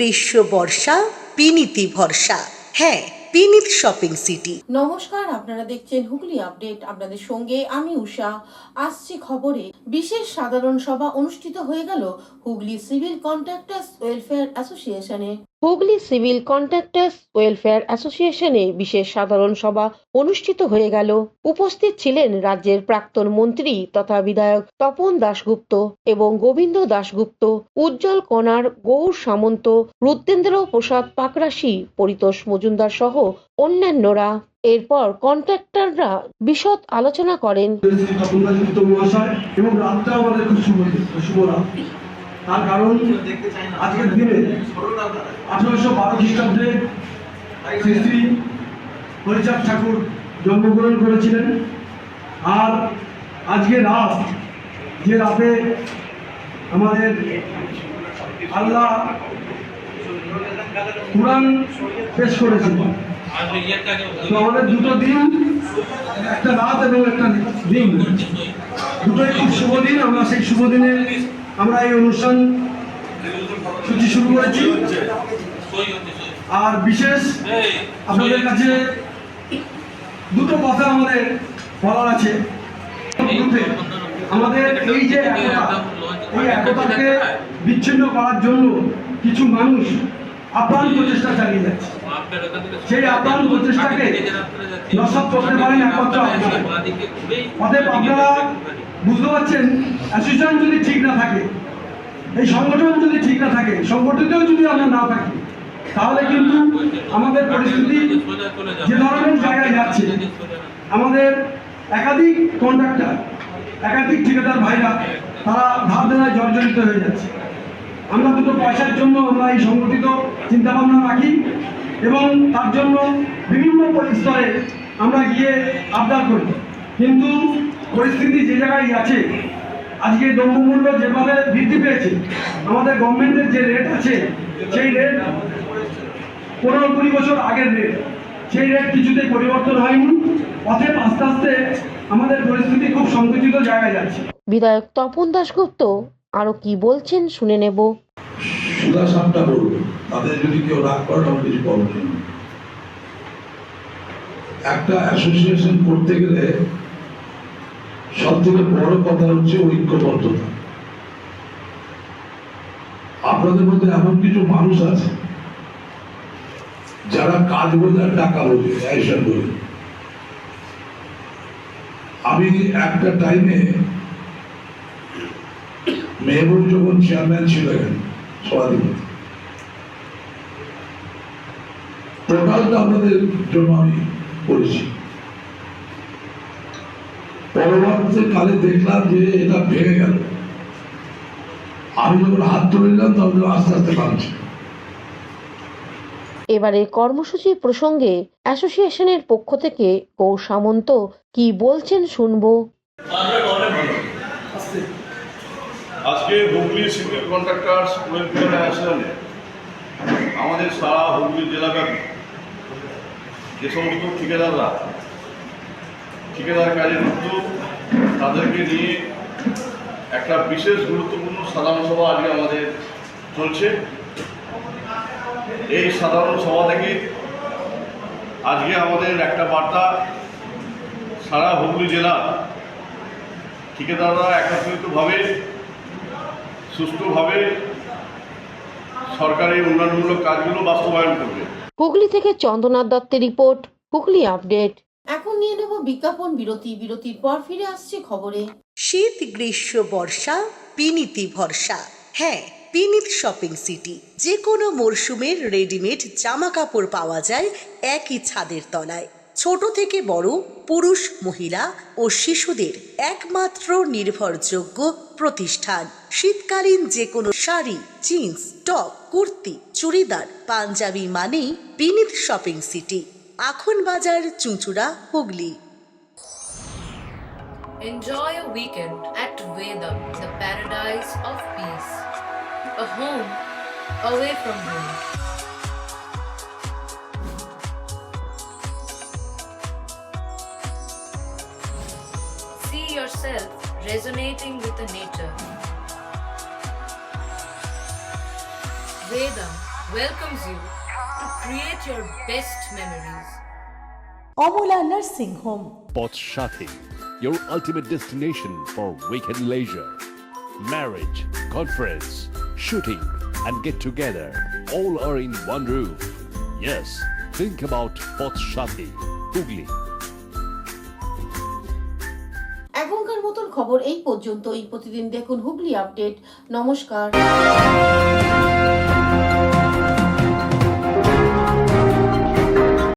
গ্রীষ্ম বর্ষা বিনীতি ভরসা। হ্যাঁ, বিনীত শপিং সিটি। নমস্কার, আপনারা দেখছেন হুগলি আপডেট। আপনাদের সঙ্গে আমি উষা। আসছে খবরে, বিশেষ সাধারণ সভা অনুষ্ঠিত হয়ে গেল হুগলি সিভিল কন্ট্রাক্টার্স ওয়েলফেয়ার অ্যাসোসিয়েশনে। হুগলি সিভিল কন্ট্রাক্টার্স ওয়েলফেয়ার অ্যাসোসিয়েশনে বিশেষ সাধারণ সভা অনুষ্ঠিত হয়ে গেল। উপস্থিত ছিলেন রাজ্যের প্রাক্তন মন্ত্রী তথা বিধায়ক তপন দাশগুপ্ত এবং গোবিন্দ দাশগুপ্ত, উজ্জ্বল কণার, গৌর সামন্ত, রুদ্রেন্দ্র প্রসাদ পাকরাশি, পরিতোষ মজুমদার সহ অন্যান্যরা। এরপর কন্ট্রাক্টররা বিশদ আলোচনা করেন। তার কারণ আজকের দিনে 1812 খ্রিস্টাব্দে শ্রী শ্রী হরিচাঁদ ঠাকুর জন্মগ্রহণ করেছিলেন। আর আজকে রাত, যে রাতে আমাদের আল্লাহ কুরআন পেশ করেছেন, তো আমাদের দুটো দিন, একটা রাত এবং একটা দিন, দুটোই খুব শুভ দিন। আমরা সেই শুভ দিনে আমরা এই অনুষ্ঠান সূচি শুরু করেছি। আর বিশেষ আপনাদের কাছে দুটো কথা আমাদের বলার আছে। আমাদের এই যে একতা, এই একতাকে বিচ্ছিন্ন করার জন্য কিছু মানুষ আপ্রাণ প্রচেষ্টা চালিয়ে যাচ্ছে। সেই আপ্রাণ প্রচেষ্টাকে নস্যাৎ করতে পারেন একমাত্র আপনারা। অতএব আপনারা বুঝতে পারছেন, অ্যাসোসিয়েশন যদি ঠিক না থাকে, এই সংগঠন যদি ঠিক না থাকে, সংগঠিতও যদি আমরা না থাকি, তাহলে কিন্তু আমাদের পরিস্থিতি যে ধরনের জায়গায় যাচ্ছে, আমাদের একাধিক কন্ট্রাক্টর, একাধিক ঠিকাদার ভাইরা তারা ধার দেনায় জর্জরিত হয়ে যাচ্ছে। আমরা দুটো পয়সার জন্য আমরা এই সংগঠিত চিন্তাভাবনা রাখি এবং তার জন্য বিভিন্ন স্তরে আমরা গিয়ে আবদার করি। কিন্তু পরিস্থিতি যে জায়গায় আছে, আজকে দ্রব্যমূল্য যেভাবে বৃদ্ধি পেয়েছে, আমাদের গভর্নমেন্টের যে রেট আছে, সেই রেট 15-20 বছর আগের রেট, সেই রেট কিছুতেই পরিবর্তন হয়নি। অতএব আস্তে আস্তে আমাদের পরিস্থিতি খুব সংকুচিত জায়গায় যাচ্ছে। বিধায়ক তপন দাশগুপ্ত আরো কি বলছেন শুনে নেব। সুদা সাপটা বলবো, তাদের যদি কেউ রাগ করে তখন কিছু বলবে। একটা অ্যাসোসিয়েশন করতে গেলে সব থেকে বড় কথা হচ্ছে ঐক্যবদ্ধতা। আপনাদের মধ্যে এমন কিছু মানুষ আছে যারা কাজ বোঝে আর টাকা বোঝে, অ্যাকশন বোঝে। আমি একটা টাইমে মেহবুব যখন চেয়ারম্যান ছিলেন সভাধিপতি, টোটালটা আপনাদের জন্য আমি করেছি। পরবর্তী কালে দেখলাম যে এটা ভেঙে গেল। আমি যখন হাত তুলে নিলাম তখন আস্তে আস্তে ভাঙছে। এবারে কর্মসূচি প্রসঙ্গে অ্যাসোসিয়েশনের পক্ষ থেকে গৌর সামন্ত কি বলছেন শুনবো। আজকে হুগলি সিভিল কন্ট্রাক্টার্স ওয়েলফেয়ার অ্যাসোসিয়েশনে আমাদের সারা হুগলি জেলাব্যাপী যে সমস্ত ঠিকাদাররা ঠিকাদার কাজে যুক্ত, তাদেরকে নিয়ে একটা বিশেষ গুরুত্বপূর্ণ সাধারণ সভা আজকে আমাদের চলছে। এই সাধারণ সভা থেকে আজকে আমাদের একটা বার্তা, সারা হুগলি জেলার ঠিকাদাররা একত্রিতভাবে সুষ্ঠুভাবে সরকারি উন্নয়নমূলক কাজগুলো বাস্তবায়ন করবে। হুগলি থেকে চন্দ্রনাথ দত্তের রিপোর্ট, হুগলি আপডেট। এখন নিয়ে নেব বিজ্ঞাপন বিরতি। বিরতির পর ফিরে আসছে খবরে। শীত গ্রীষ্ম বর্ষা বিনীতি ভরসা। হ্যাঁ, বিনীত শপিং সিটি। যে কোনো মরশুমের রেডিমেড জামা কাপড় পাওয়া যায় একই ছাদের তলায়। ছোট থেকে বড়, পুরুষ, মহিলা ও শিশুদের একমাত্র নির্ভরযোগ্য প্রতিষ্ঠান। শীতকালীন যে কোনো শাড়ি, জিন্স, টপ, কুর্তি, চুড়িদার, পাঞ্জাবি মানেই বিনীত শপিং সিটি। আখন বাজার, চুঁচুড়া, Hooghly. Enjoy a weekend at Vedam, the paradise of peace. A home away from home. See yourself resonating with the nature. Vedam, welcomes you to create your best memories. Amala nursing home, Potshati, your ultimate destination for weekend leisure. Marriage, conference, shooting, and get together all are in one roof. Yes, think about Potshati, Hooghly. এখনকার মতন খবর এই পর্যন্তই। প্রতিদিন দেখুন Hooghly update. নমস্কার।